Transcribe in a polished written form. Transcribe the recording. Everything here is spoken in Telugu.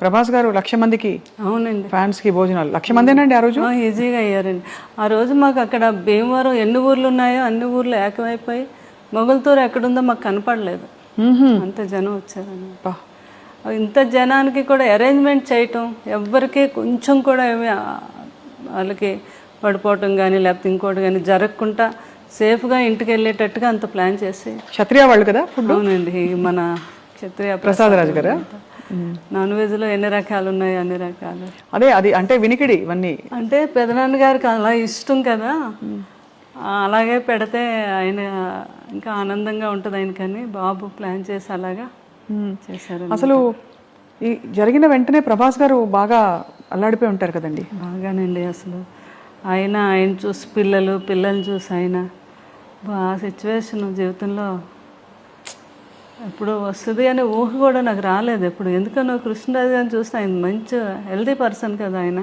ప్రభాస్ గారు 1,00,000 మందికి అవునండి, ఫ్యాన్స్కి భోజనాలు 1,00,000 మందేనండి ఆ రోజు. ఈజీగా అయ్యారండి. ఆ రోజు మాకు అక్కడ భీమవరం ఎన్ని ఊర్లు ఉన్నాయో అన్ని ఊర్లు ఏకమైపోయి మొగల్తూరు ఎక్కడుందో మాకు కనపడలేదు, అంత జనం వచ్చారన్నమాట. ఇంత జనానికి కూడా అరేంజ్మెంట్ చేయటం, ఎవ్వరికి కొంచెం కూడా ఏమి వాళ్ళకి పడిపోవటం కానీ లేకపోతే ఇంకోటి కానీ జరగకుండా సేఫ్గా ఇంటికి వెళ్ళేటట్టుగా అంత ప్లాన్ చేసి. క్షత్రియ వాళ్ళు కదా? అవునండి, మన క్షత్రియ ప్రసాద్ రాజు గారా? నాన్ వెజ్లో ఎన్ని రకాలు ఉన్నాయి, అన్ని రకాలు. అదే అది అంటే వినికిడి ఇవన్నీ అంటే పెదనాన్న గారికి అలా ఇష్టం కదా, అలాగే పెడితే ఆయన ఇంకా ఆనందంగా ఉంటుంది ఆయనకని బాబు ప్లాన్ చేసి అలాగా చేశారు. అసలు ఈ జరిగిన వెంటనే ప్రభాస్ గారు బాగా అల్లాడిపోయి ఉంటారు కదండి? బాగానండి. అసలు ఆయన చూసి పిల్లల్ని చూసి ఆయన ఆ సిచ్యువేషన్ జీవితంలో ఎప్పుడు వస్తుంది అనే ఊహ కూడా నాకు రాలేదు ఎప్పుడు. ఎందుకనో కృష్ణరాజు గారిని చూస్తే ఆయన మంచి హెల్తీ పర్సన్ కదా ఆయన.